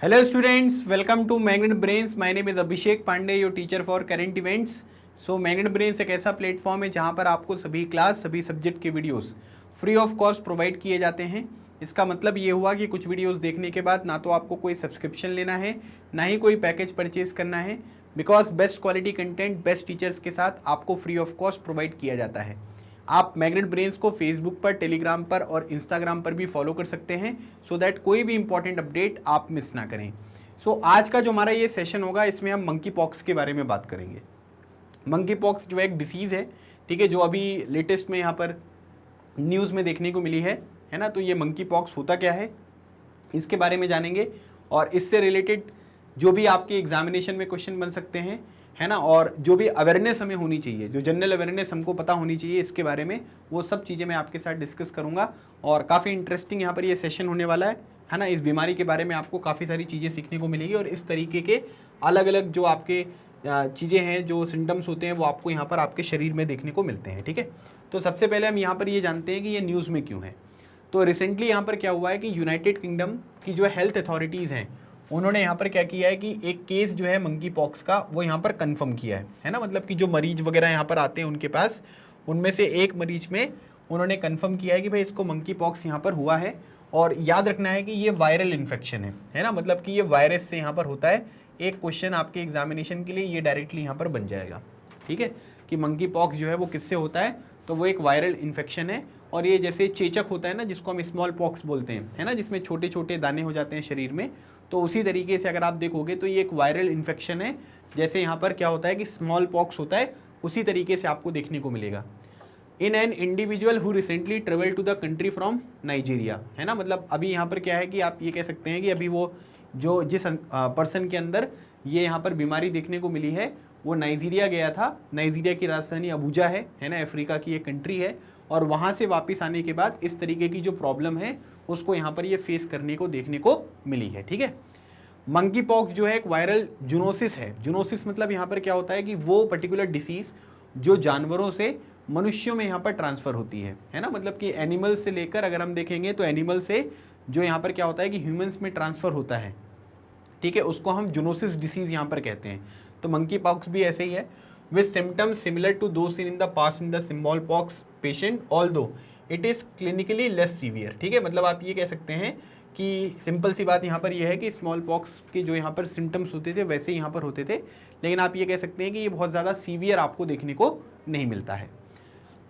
Hello students, welcome to Magnet Brains. My name is Abhishek Pandey, your teacher for current events. So Magnet Brains एक ऐसा platform है जहां पर आपको सभी क्लास सभी सब्जेक्ट के videos free of cost provide किए जाते हैं। इसका मतलब ये हुआ कि कुछ वीडियोस देखने के बाद ना तो आपको कोई सब्सक्रिप्शन लेना है, ना ही कोई पैकेज परचेज करना है, because best quality content best teachers के साथ आपको फ्री ऑफ कॉस्ट प्रोवाइड किया जाता है। आप मैग्नेट ब्रेन्स को फेसबुक पर, टेलीग्राम पर और इंस्टाग्राम पर भी फॉलो कर सकते हैं सो दैट कोई भी इंपॉर्टेंट अपडेट आप मिस ना करें। आज का जो हमारा ये सेशन होगा इसमें हम मंकी पॉक्स के बारे में बात करेंगे। मंकी पॉक्स जो एक डिसीज़ है, ठीक है, जो अभी लेटेस्ट में यहाँ पर न्यूज़ में देखने को मिली है ना। तो ये मंकी पॉक्स होता क्या है इसके बारे में जानेंगे और इससे रिलेटेड जो भी आपके एग्जामिनेशन में क्वेश्चन बन सकते हैं, है ना, और जो भी अवेयरनेस हमें होनी चाहिए, जो जनरल अवेयरनेस हमको पता होनी चाहिए इसके बारे में, वो सब चीज़ें मैं आपके साथ डिस्कस करूंगा। और काफ़ी इंटरेस्टिंग यहाँ पर ये सेशन होने वाला है ना। इस बीमारी के बारे में आपको काफ़ी सारी चीज़ें सीखने को मिलेगी और इस तरीके के अलग अलग जो आपके चीज़ें हैं, जो सिम्टम्स होते हैं, वो आपको यहाँ पर आपके शरीर में देखने को मिलते हैं। ठीक है, तो सबसे पहले हम यहाँ पर ये जानते हैं कि ये न्यूज़ में क्यों है। तो रिसेंटली यहाँ पर क्या हुआ है कि यूनाइटेड किंगडम की जो हेल्थ अथॉरिटीज़ हैं उन्होंने यहाँ पर क्या किया है कि एक केस जो है मंकी पॉक्स का वो यहाँ पर कंफर्म किया है ना। मतलब कि जो मरीज वगैरह यहाँ पर आते हैं उनके पास, उनमें से एक मरीज में उन्होंने कंफर्म किया है कि भाई इसको मंकी पॉक्स यहाँ पर हुआ है। और याद रखना है कि ये वायरल इन्फेक्शन है ना, मतलब कि ये वायरस से यहाँ पर होता है। एक क्वेश्चन आपके एग्जामिनेशन के लिए ये डायरेक्टली यहाँ पर बन जाएगा, ठीक है, कि मंकी पॉक्स जो है वो किससे होता है। तो वो एक वायरल इन्फेक्शन है और ये जैसे चेचक होता है ना, जिसको हम स्मॉल पॉक्स बोलते हैं, है ना, जिसमें छोटे छोटे दाने हो जाते हैं शरीर में, तो उसी तरीके से अगर आप देखोगे तो ये एक वायरल इन्फेक्शन है। जैसे यहाँ पर क्या होता है कि स्मॉल पॉक्स होता है, उसी तरीके से आपको देखने को मिलेगा। In an individual who recently travel to the country from Nigeria, है ना। मतलब अभी यहाँ पर क्या है कि आप ये कह सकते हैं कि अभी वो जो जिस पर्सन के अंदर ये यहाँ पर बीमारी देखने को मिली है वो नाइजीरिया गया था। नाइजीरिया की राजधानी अबूजा है ना, अफ्रीका की एक कंट्री है। और वहाँ से वापस आने के बाद इस तरीके की जो प्रॉब्लम है उसको यहाँ पर ये फेस करने को देखने को मिली है। ठीक है, मंकी पॉक्स जो है एक वायरल जूनोसिस है। जूनोसिस मतलब यहाँ पर क्या होता है कि वो पर्टिकुलर डिसीज जो जानवरों से मनुष्यों में यहाँ पर ट्रांसफ़र होती है ना। मतलब कि एनिमल से लेकर अगर हम देखेंगे तो एनिमल से जो यहाँ पर क्या होता है कि ह्यूमंस में ट्रांसफ़र होता है, ठीक है, उसको हम जूनोसिस डिसीज़ यहाँ पर कहते हैं। तो मंकी पॉक्स भी ऐसे ही है, विद सिम्टम्स सिमिलर टू दो seen in the past in the small pox patient although it is clinically less severe. ठीक है, मतलब आप ये कह सकते हैं कि सिंपल सी बात यहाँ पर यह है कि स्मॉल पॉक्स के जो यहाँ पर सिम्टम्स होते थे वैसे यहाँ पर होते थे, लेकिन आप ये कह सकते हैं कि ये बहुत ज़्यादा सीवियर आपको देखने को नहीं मिलता है।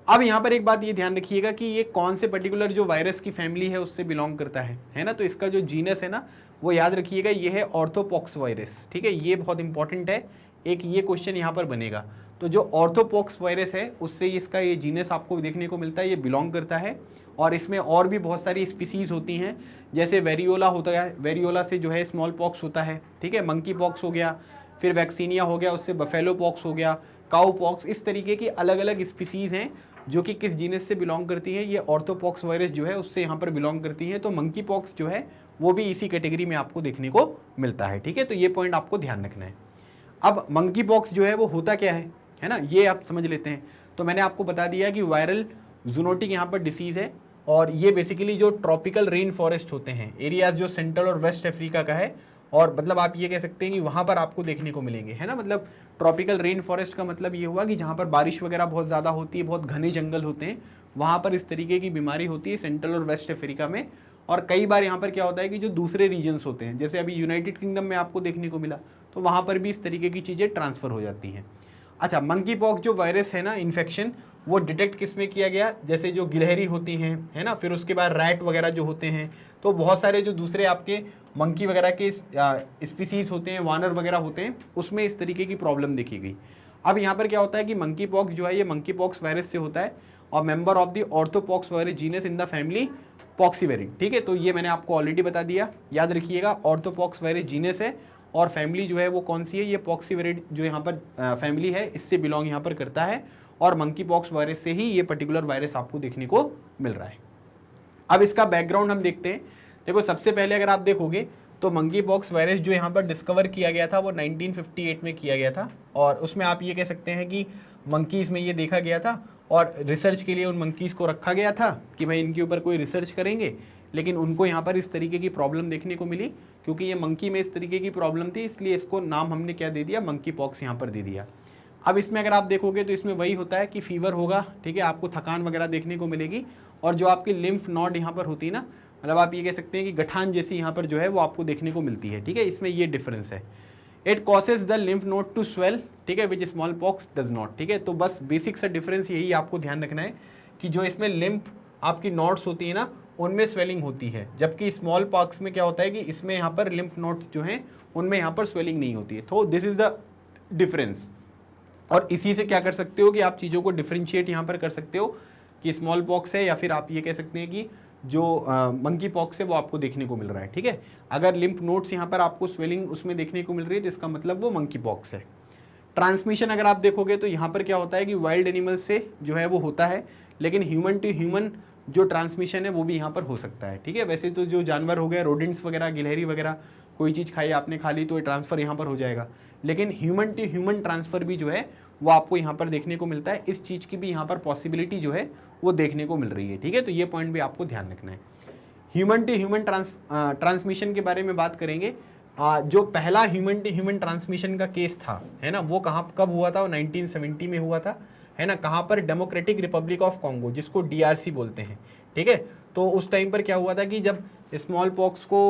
अब यहाँ पर एक बात ये ध्यान रखिएगा कि ये कौन से पर्टिकुलर जो वायरस की फैमिली है उससे बिलोंग करता है ना। तो इसका जो जीनस है ना वो याद रखिएगा, ये है ऑर्थोपॉक्स वायरस। ठीक है, ये बहुत इंपॉर्टेंट है, एक ये क्वेश्चन यहाँ पर बनेगा। तो जो ऑर्थोपॉक्स वायरस है उससे इसका ये जीनस आपको देखने को मिलता है, ये बिलोंग करता है। और इसमें और भी बहुत सारी स्पीसीज़ होती हैं, जैसे वेरियोला होता है, वेरियोला से जो है स्मॉल पॉक्स होता है। ठीक है, मंकी पॉक्स हो गया, फिर वैक्सीनिया हो गया, उससे बफेलो पॉक्स हो गया, काउ पॉक्स। इस तरीके की अलग अलग स्पीसीज़ हैं जो कि किस जीनस से बिलोंग करती हैं। ये ऑर्थोपॉक्स वायरस जो है उससे यहाँ पर बिलोंग करती हैं। तो मंकी पॉक्स जो है वो भी इसी कैटेगरी में आपको देखने को मिलता है। ठीक है, तो ये पॉइंट आपको ध्यान रखना है। अब मंकी पॉक्स जो है वो होता क्या है ना, ये आप समझ लेते हैं। तो मैंने आपको बता दिया कि वायरल जूनोटिक यहाँ पर डिसीज़ है और ये बेसिकली जो ट्रॉपिकल रेन फॉरेस्ट होते हैं, एरियाज जो सेंट्रल और वेस्ट अफ्रीका का है, और मतलब आप ये कह सकते हैं कि वहाँ पर आपको देखने को मिलेंगे, है ना। मतलब ट्रॉपिकल रेन फॉरेस्ट का मतलब ये हुआ कि जहाँ पर बारिश वगैरह बहुत ज़्यादा होती है, बहुत घने जंगल होते हैं, वहाँ पर इस तरीके की बीमारी होती है सेंट्रल और वेस्ट अफ्रीका में। और कई बार यहाँ पर क्या होता है कि जो दूसरे रीजन्स होते हैं, जैसे अभी यूनाइटेड किंगडम में आपको देखने को मिला, तो वहाँ पर भी इस तरीके की चीज़ें ट्रांसफ़र हो जाती हैं। अच्छा, मंकी पॉक्स जो वायरस है ना, इन्फेक्शन, वो डिटेक्ट किस में किया गया, जैसे जो गिलहरी होती हैं, है ना, फिर उसके बाद रैट वगैरह जो होते हैं, तो बहुत सारे जो दूसरे आपके मंकी वगैरह के स्पीसीज़ होते हैं, वानर वगैरह होते हैं, उसमें इस तरीके की प्रॉब्लम देखी गई। अब यहाँ पर क्या होता है कि मंकी पॉक्स जो है ये मंकी पॉक्स वायरस से होता है और member of the orthopox virus genus in the family poxviridae. ठीक है, तो ये मैंने आपको ऑलरेडी बता दिया, याद रखिएगा, ऑर्थोपॉक्स वायरस जीनस है और फैमिली जो है वो कौन सी है, ये पॉक्सीवेरिड जो यहाँ पर फैमिली है इससे बिलोंग यहाँ पर करता है। और मंकी पॉक्स वायरस से ही ये पर्टिकुलर वायरस आपको देखने को मिल रहा है। अब इसका बैकग्राउंड हम देखते हैं। देखो, सबसे पहले अगर आप देखोगे तो मंकी पॉक्स वायरस जो यहाँ पर डिस्कवर किया गया था वो 1958 में किया गया था और उसमें आप ये कह सकते हैं कि मंकीज़ में ये देखा गया था और रिसर्च के लिए उन मंकीज़ को रखा गया था कि भाई इनके ऊपर कोई रिसर्च करेंगे। लेकिन उनको यहाँ पर इस तरीके की प्रॉब्लम देखने को मिली क्योंकि ये मंकी में इस तरीके की प्रॉब्लम थी, इसलिए इसको नाम हमने क्या दे दिया, मंकी पॉक्स यहाँ पर दे दिया। अब इसमें अगर आप देखोगे तो इसमें वही होता है कि फीवर होगा, ठीक है, आपको थकान वगैरह देखने को मिलेगी, और जो आपकी लिम्फ नोड यहाँ पर होती है ना, मतलब आप ये कह सकते हैं कि गठान जैसी यहाँ पर जो है वो आपको देखने को मिलती है, ठीक है, इसमें ये डिफरेंस है। It causes the lymph node to swell, ठीक है, which smallpox does not, ठीक है। तो बस बेसिक सा डिफरेंस यही आपको ध्यान रखना है कि जो इसमें लिम्फ आपकी नोड्स होती है ना, उनमें स्वेलिंग होती है, जबकि स्मॉल पॉक्स में क्या होता है कि इसमें यहाँ पर लिम्फ नोड्स जो हैं उनमें यहाँ पर स्वेलिंग नहीं होती है। तो दिस इज द डिफरेंस, और इसी से क्या कर सकते हो कि आप चीज़ों को डिफ्रेंशिएट यहाँ पर कर सकते हो कि स्मॉल पॉक्स है, या फिर आप ये कह सकते हैं कि जो मंकी पॉक्स है वो आपको देखने को मिल रहा है, ठीक है। अगर लिम्फ नोड्स यहाँ पर आपको स्वेलिंग उसमें देखने को मिल रही है तो इसका मतलब वो मंकी पॉक्स है। ट्रांसमिशन अगर आप देखोगे तो यहाँ पर क्या होता है कि वाइल्ड एनिमल्स से जो है वो होता है, लेकिन ह्यूमन टू ह्यूमन जो ट्रांसमिशन है वो भी यहाँ पर हो सकता है, ठीक है। वैसे तो जो जानवर हो गए, रोडेंट्स वगैरह, गिलहरी वगैरह, कोई चीज़ खाई आपने, खा ली तो ट्रांसफ़र यहाँ पर हो जाएगा, लेकिन ह्यूमन टू ह्यूमन ट्रांसफ़र भी जो है वो आपको यहाँ पर देखने को मिलता है। इस चीज़ की भी यहाँ पर पॉसिबिलिटी जो है वो देखने को मिल रही है, ठीक है। तो ये पॉइंट भी आपको ध्यान रखना है। ह्यूमन टू ह्यूमन ट्रांसमिशन के बारे में बात करेंगे। जो पहला ह्यूमन टू ह्यूमन ट्रांसमिशन का केस था, है ना, वो कब हुआ था? वो 1970 में हुआ था, है ना। कहाँ पर? डेमोक्रेटिक रिपब्लिक ऑफ कॉन्गो, जिसको DRC बोलते हैं, ठीक है। तो उस टाइम पर क्या हुआ था कि जब स्मॉल पॉक्स को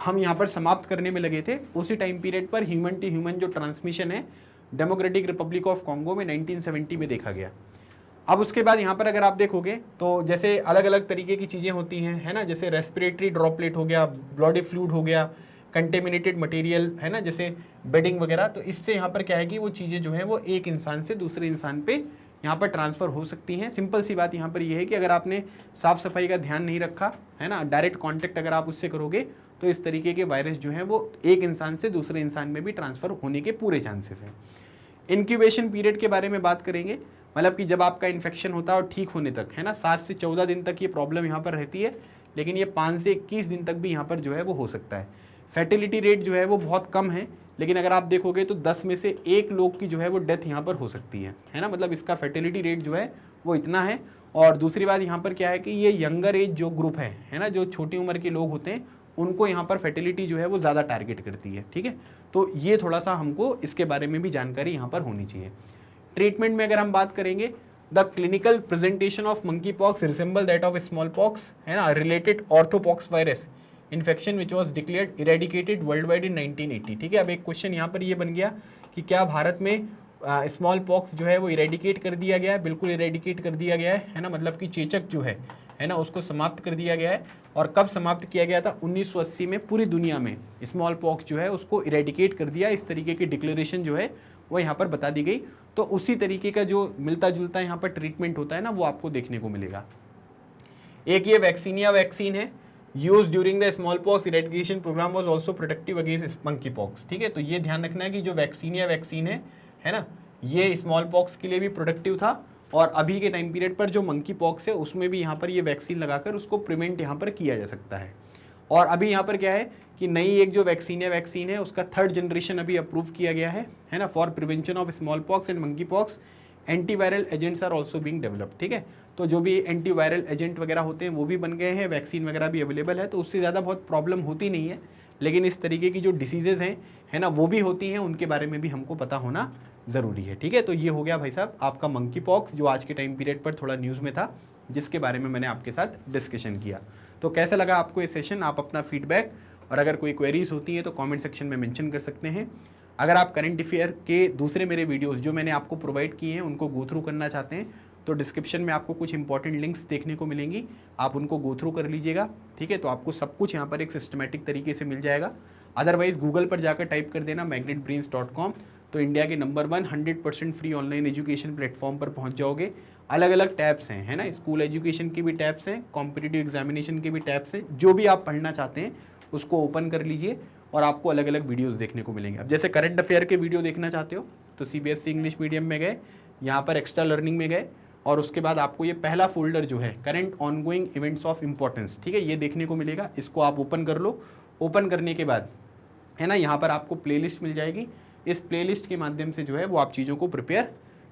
हम यहाँ पर समाप्त करने में लगे थे, उसी टाइम पीरियड पर ह्यूमन टू ह्यूमन जो ट्रांसमिशन है डेमोक्रेटिक रिपब्लिक ऑफ कॉन्गो में 1970 में देखा गया। अब उसके बाद यहाँ पर अगर आप देखोगे तो जैसे अलग अलग तरीके की चीज़ें होती हैं, है ना, जैसे रेस्पिरेटरी ड्रॉपलेट हो गया, ब्लडी फ्लूइड हो गया, कंटेमिनेटेड मटेरियल, है ना, जैसे बेडिंग वगैरह। तो इससे यहाँ पर क्या है कि वो चीज़ें जो है वो एक इंसान से दूसरे इंसान पे यहाँ पर ट्रांसफ़र हो सकती हैं। सिंपल सी बात यहाँ पर ये है कि अगर आपने साफ़ सफाई का ध्यान नहीं रखा, है ना, डायरेक्ट कॉन्टैक्ट अगर आप उससे करोगे तो इस तरीके के वायरस जो हैं वो एक इंसान से दूसरे इंसान में भी ट्रांसफ़र होने के पूरे चांसेस हैं। इंक्यूबेशन पीरियड के बारे में बात करेंगे, मतलब कि जब आपका इन्फेक्शन होता है और ठीक होने तक, है ना, 7 से 14 दिन तक ये प्रॉब्लम यहाँ पर रहती है, लेकिन ये 5 से 21 दिन तक भी यहाँ पर जो है वो हो सकता है। फर्टिलिटी रेट जो है वो बहुत कम है, लेकिन अगर आप देखोगे तो 10 में से 1 लोग की जो है वो डेथ यहाँ पर हो सकती है ना, मतलब इसका फर्टिलिटी रेट जो है वो इतना है। और दूसरी बात यहाँ पर क्या है कि ये यंगर एज जो ग्रुप है ना, जो छोटी उम्र के लोग होते हैं, उनको यहाँ पर फर्टिलिटी जो है वो ज़्यादा टारगेट करती है, ठीक है। तो ये थोड़ा सा हमको इसके बारे में भी जानकारी यहाँ पर होनी चाहिए। ट्रीटमेंट में अगर हम बात करेंगे, the clinical presentation of monkeypox resemble that of smallpox, है ना, related orthopox virus infection which was declared eradicated worldwide in 1980, ठीक है। अब एक क्वेश्चन यहाँ पर ये बन गया कि क्या भारत में स्मॉल पॉक्स जो है वो इरेडिकेट कर दिया गया है? बिल्कुल इरेडिकेट कर दिया गया है ना, मतलब कि चेचक जो है ना, उसको समाप्त कर दिया गया है। और कब समाप्त किया गया था? 1980 में पूरी दुनिया में स्मॉल पॉक्स जो है उसको इरेडिकेट कर दिया। इस तरीके की डिक्लेरेशन जो है वो यहाँ पर बता दी गई। तो उसी तरीके का जो मिलता जुलता यहाँ पर ट्रीटमेंट होता है ना, वो आपको देखने को मिलेगा। एक ये वैक्सीनिया वैक्सीन है, used during the smallpox eradication program was also protective against monkeypox, ठीक है। तो ये ध्यान रखना है कि जो वैक्सीनिया वैक्सीन है ना, ये स्मॉल पॉक्स के लिए भी प्रोटेक्टिव था, और अभी के टाइम पीरियड पर जो मंकी पॉक्स है उसमें भी यहाँ पर ये वैक्सीन लगाकर उसको प्रिवेंट यहाँ पर किया जा सकता है। और अभी यहाँ पर क्या है कि नई एक जो वैक्सीनिया वैक्सीन है उसका 3rd जनरेशन अभी अप्रूव किया गया है ना, for prevention of smallpox and monkeypox. Antiviral agents are also being developed, ठीक है। तो जो भी एंटीवायरल एजेंट वगैरह होते हैं वो भी बन गए हैं, वैक्सीन वगैरह भी अवेलेबल है, तो उससे ज़्यादा बहुत प्रॉब्लम होती नहीं है। लेकिन इस तरीके की जो डिसीजेज़ हैं, है ना, वो भी होती हैं, उनके बारे में भी हमको पता होना ज़रूरी है, ठीक है। तो ये हो गया भाई साहब आपका मंकी पॉक्स, जो आज के टाइम पीरियड पर थोड़ा न्यूज़ में था, जिसके बारे में मैंने आपके साथ डिस्कशन किया। तो कैसा लगा आपको ये सेशन? आप अपना फीडबैक और अगर कोई क्वेरीज होती है तो कमेंट सेक्शन में मेंशन कर सकते हैं। अगर आप करंट अफेयर के दूसरे मेरे वीडियोस जो मैंने आपको प्रोवाइड किए हैं उनको गो थ्रू करना चाहते हैं तो डिस्क्रिप्शन में आपको कुछ इंपॉर्टेंट लिंक्स देखने को मिलेंगी, आप उनको गो थ्रू कर लीजिएगा, ठीक है। तो आपको सब कुछ यहाँ पर एक सिस्टमेटिक तरीके से मिल जाएगा। अदरवाइज़ गूगल पर जाकर टाइप कर देना magnetbrains.com, तो इंडिया के number 1 100% free online education platform पर पहुँच जाओगे। अलग अलग टैब्स हैं, है ना, स्कूल एजुकेशन की भी टैब्स हैं, कॉम्पिटिटिव एग्जामिनेशन के भी टैब्स हैं, जो भी आप पढ़ना चाहते हैं उसको ओपन कर लीजिए और आपको अलग अलग वीडियोस देखने को मिलेंगे। अब जैसे करंट अफेयर के वीडियो देखना चाहते हो तो CBSE इंग्लिश मीडियम में गए, यहाँ पर एक्स्ट्रा लर्निंग में गए, और उसके बाद आपको ये पहला फोल्डर जो है current ongoing events of importance, ठीक है, ये देखने को मिलेगा। इसको आप ओपन कर लो। ओपन करने के बाद, है ना, यहाँ पर आपको प्लेलिस्ट मिल जाएगी। इस प्लेलिस्ट के माध्यम से जो है वो आप चीज़ों को प्रिपेयर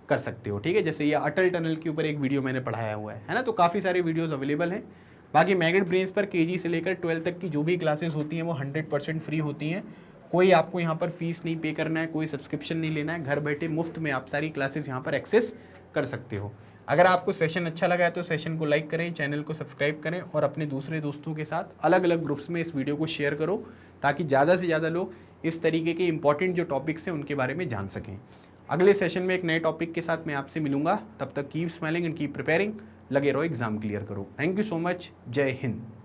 कर सकते हो, ठीक है। जैसे ये अटल टनल के ऊपर एक वीडियो मैंने पढ़ाया हुआ है ना, तो काफ़ी सारे वीडियोस अवेलेबल हैं। बाकी मैग्नेट ब्रेन्स पर केजी से लेकर 12 तक की जो भी क्लासेस होती हैं वो 100% फ्री होती हैं। कोई आपको यहाँ पर फीस नहीं पे करना है, कोई सब्सक्रिप्शन नहीं लेना है, घर बैठे मुफ्त में आप सारी क्लासेस यहाँ पर एक्सेस कर सकते हो। अगर आपको सेशन अच्छा लगा है तो सेशन को लाइक करें, चैनल को सब्सक्राइब करें और अपने दूसरे दोस्तों के साथ अलग अलग ग्रुप्स में इस वीडियो को शेयर करो ताकि ज़्यादा से ज़्यादा लोग इस तरीके के इंपॉर्टेंट जो टॉपिक्स हैं उनके बारे में जान सकें। अगले सेशन में एक नए टॉपिक के साथ मैं आपसे मिलूंगा। तब तक keep smiling and keep preparing. लगे रहो, एग्जाम क्लियर करो। Thank you so much. जय हिंद।